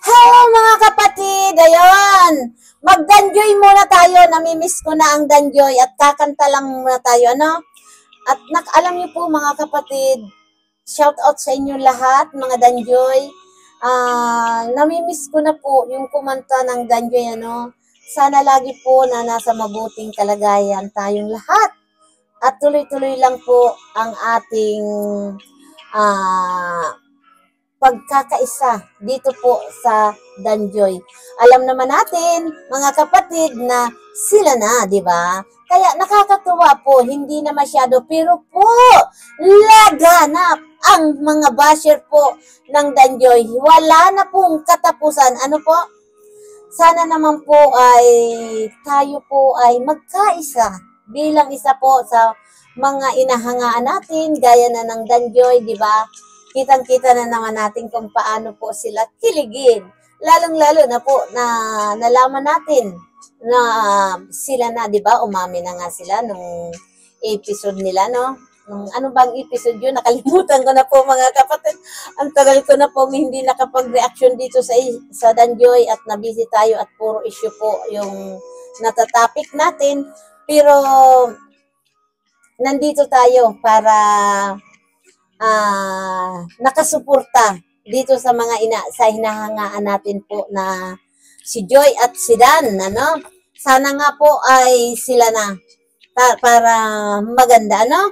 Hello mga kapatid! Ayun! Mag-danjoy muna tayo. Namimiss ko na ang danjoy at kakanta lang muna tayo, ano? At alam niyo po mga kapatid, shout out sa inyo lahat, mga danjoy. Namimiss ko na po yung kumanta ng danjoy, ano? Sana lagi po na nasa mabuting kalagayan tayong lahat. At tuloy-tuloy lang po ang ating pagkakaisa dito po sa Danjoy. Alam naman natin, mga kapatid, na sila na, di ba? Kaya nakakatuwa po, hindi na masyado, pero po, laganap ang mga basher po ng Danjoy. Wala na pong katapusan. Ano po? Sana naman po ay tayo po ay magkaisa bilang isa po sa mga inahangaan natin, gaya na ng Danjoy, di ba? Kitang-kita na naman natin kung paano po sila kiligin. Lalong-lalo na po na nalaman natin na sila na, di ba? Umami na nga sila nung episode nila, no? Nung ano bang episode yun? Nakalimutan ko na po mga kapatid. Ang tagal ko na po hindi nakapag-reaction dito sa Danjoy at nabisi tayo at puro issue po yung natatopic natin. Pero nandito tayo para nakasuporta dito sa mga sa hinahangaan natin po na si Joy at si Dan, ano? Sana nga po ay sila na para maganda, ano?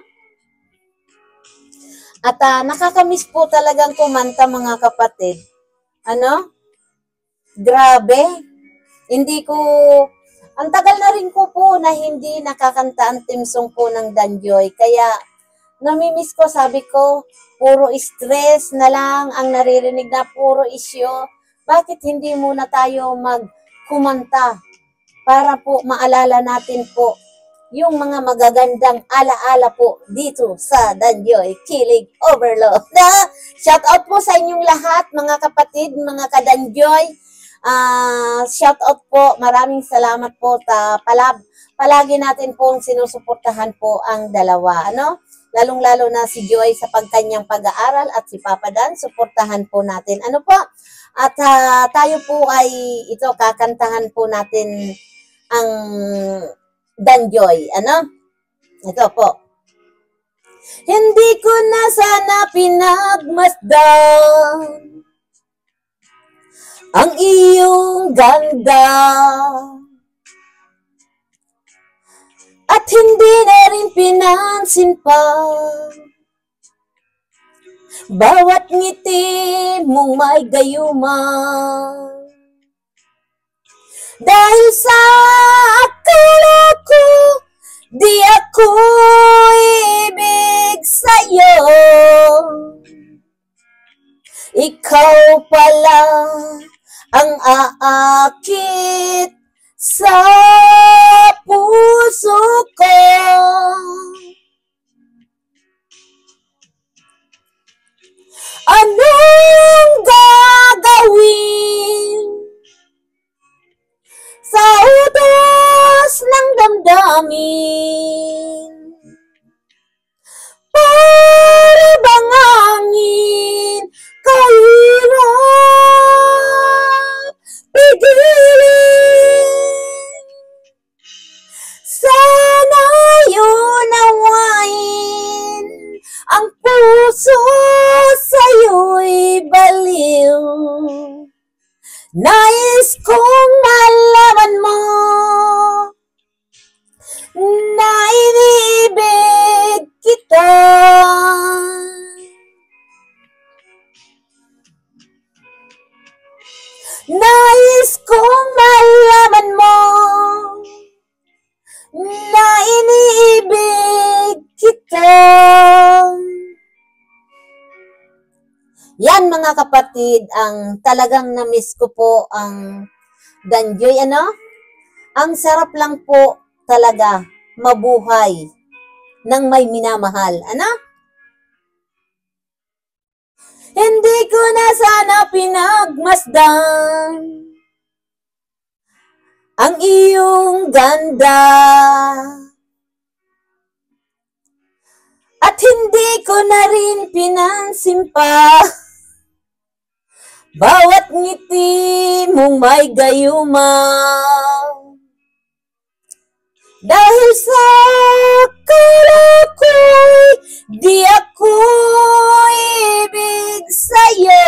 At nakakamiss po talagang kumanta mga kapatid. Ano? Grabe. Ang tagal na rin ko po na hindi nakakanta ang theme song po ng Danjoy. Kaya namimiss ko, sabi ko, puro stress na lang ang naririnig na puro isyo. Bakit hindi muna tayo magkumanta para po maalala natin po yung mga magagandang alaala po dito sa Danjoy Kilig Overload. Shout out po sa inyong lahat, mga kapatid, mga kadanjoy. Shout out po, maraming salamat po. Palagi natin pong sinusuportahan po ang dalawa, ano? Lalong-lalo na si Joy sa pagkanyang pag-aaral at si Papa Dan, suportahan po natin. Ano po? At tayo po ay kakantahan po natin ang Danjoy. Ano? Ito po. Hindi ko na sana pinagmasdan ang iyong ganda at hindi na rin pinansin pa bawat ngiti mong may gayuma. Dahil sa akala ko, di ako ibig sa'yo. Ikaw pala ang aakit sa puso ko. Anong gagawin sa utos ng damdamin? Para bang hangin, kahirap pigilin. Sana yun nawain ang puso sa'yo'y baliw. Nais kong malaman mo na iniibig kita. Nais kong malaman mo na iniibig kita. Yan mga kapatid, ang talagang na-miss ko po ang Danjoy, ano? Ang sarap lang po talaga mabuhay ng may minamahal, ano? Hindi ko na sana pinagmasdan ang iyong ganda at hindi ko na rin pinansin pa Bawat ngiti mong may gayuma, dahil sa akala ko'y di ako ibig sa'yo.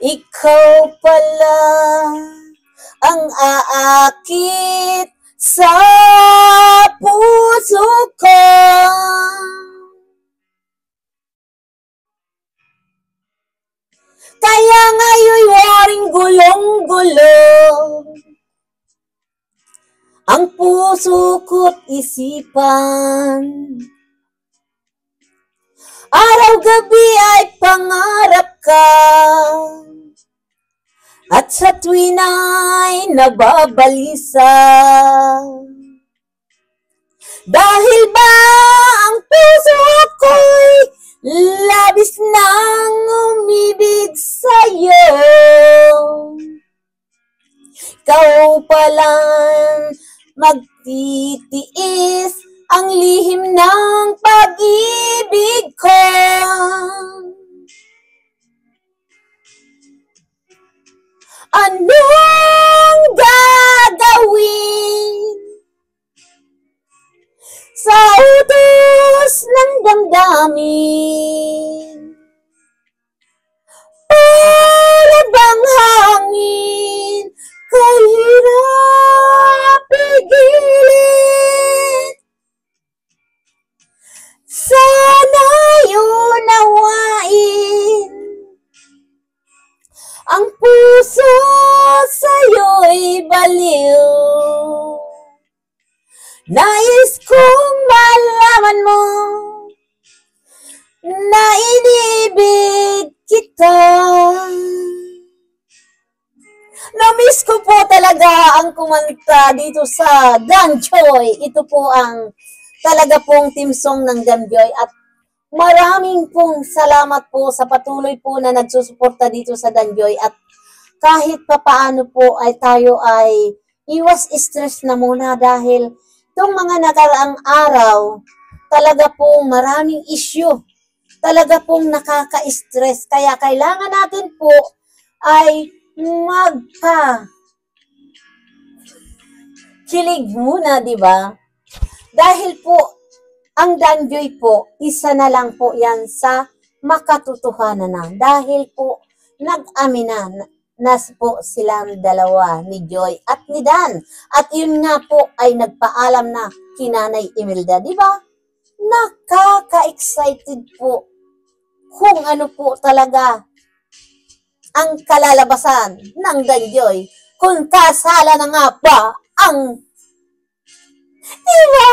Ikaw pala ang aakit sa puso ko. Kaya ngayon'y waring gulong-gulo ang puso ko't isipan. Araw-gabi ay pangarap ka, at sa tuwin ay nababalisa. Dahil ba ang puso ko'y labis nang umibig sa'yo. Ikaw palang magtitiis ang lihim ng pag-ibig ko. Anong gagawin sa utos ng damdamin? Para bang hangin, kahirap pigilin. Sana'y unawain ang puso sa'yo'y baliw. Nais kong malaman mo na inibig kita. Na-miss ko po talaga ang kumanta dito sa Danjoy. Ito po ang talaga pong team song ng Danjoy. At maraming pong salamat po sa patuloy po na nagsusuporta dito sa Danjoy. At kahit papaano po ay tayo ay iwas stress na muna dahil itong mga nakaraang araw, talaga pong maraming issue. Talaga pong nakaka-stress. Kaya kailangan natin po ay kilig muna, di ba? Dahil po, ang Danjoy po, isa na lang po yan sa makatotohanan na. Dahil po, nag-aminan na po silang dalawa, ni Joy at ni Dan. At yun nga po ay nagpaalam na kinanay Imelda, di ba? Nakaka-excited po kung ano po talaga ang kalalabasan ng Danjoy. Kung kasala na nga ba ang, di ba?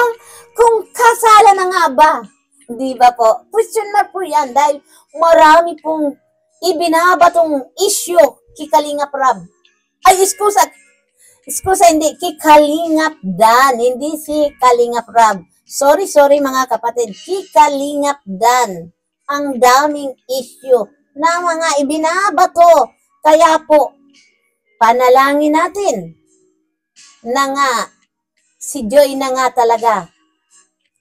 Kung kasala na nga ba, di ba po? Question mark po yan dahil marami pong ibinabatong issue kay Kalingap Rab. Ay, excuse, hindi, kay Kalingap Dan, hindi si Kalingap Rab. Sorry mga kapatid, kay Kalingap Dan. Ang daming issue na mga ibinabato. Kaya po, panalangin natin na nga si Joy na nga talaga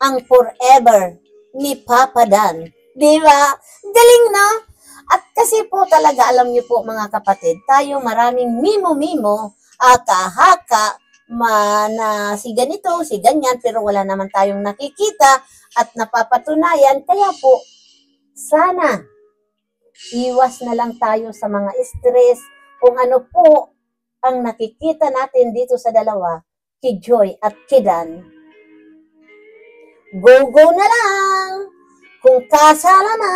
ang forever ni Papa Dan. Di ba? Galing na. At kasi po talaga, alam niyo po mga kapatid, tayo maraming mimo-mimo, haka-haka, na si ganito, si ganyan, pero wala naman tayong nakikita at napapatunayan. Kaya po, sana iwas na lang tayo sa mga stress kung ano po ang nakikita natin dito sa dalawa, kay Joy at kay Dan. Go na lang! Kung kasala na,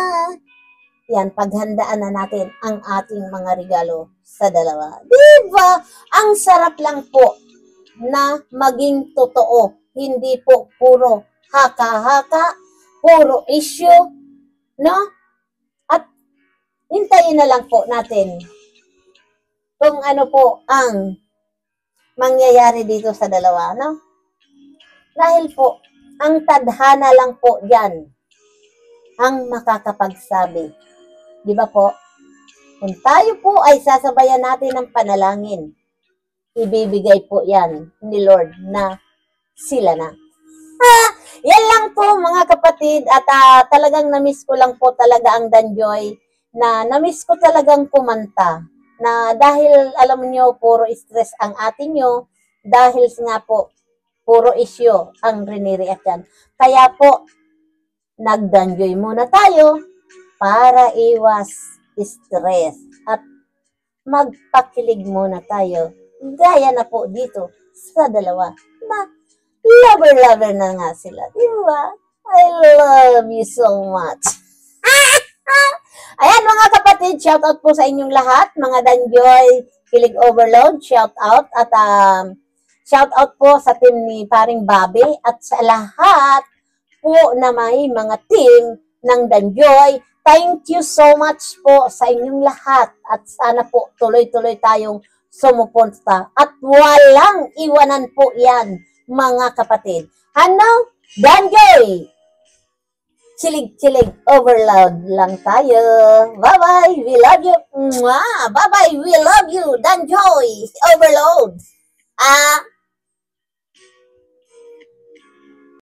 yan, paghandaan na natin ang ating mga regalo sa dalawa. Diba? Ang sarap lang po na maging totoo. Hindi po puro haka-haka, puro issue, no? At hintayin na lang po natin kung ano po ang mangyayari dito sa dalawa, no? Dahil po, ang tadhana lang po yan ang makakapagsabi. Di ba po? Kung tayo po ay sasabayan natin ng panalangin, ibibigay po yan ni Lord na sila na. Yan lang po mga kapatid at talagang na-miss ko lang po talaga ang Danjoy na namiss ko talagang kumanta. Na dahil alam niyo puro stress ang atin nyo, dahil nga po puro issue ang rinireact yan. Kaya po, nagdanjoy muna tayo para iwas stress at magpakilig muna tayo. Gaya na po dito sa dalawa na lover-lover na nga sila. Diba? I love you so much. Ayan mga kapatid, shout out po sa inyong lahat, mga Danjoy, Kilig Overload, shout out at shout out po sa team ni Paring Bobby at sa lahat po na may mga team ng Danjoy. Thank you so much po sa inyong lahat at sana po tuloy-tuloy tayong sumupunta at walang iwanan po yan mga kapatid. Ano? Danjoy! Kilig-kilig overload lang tayo. Bye-bye, we love you. Mwah! Bye-bye, we love you. Danjoy overload.